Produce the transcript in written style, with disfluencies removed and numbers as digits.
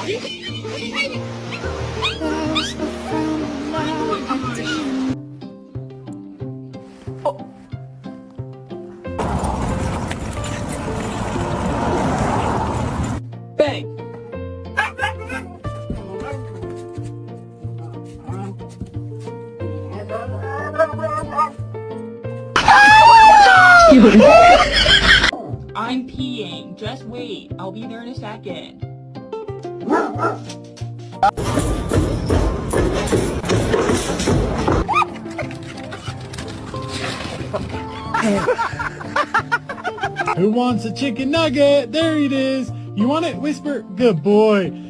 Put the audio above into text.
Bang! I'm peeing. Just wait. I'll be there in a second. Who wants a chicken nugget? There it is. You want it? Whisper. Good boy.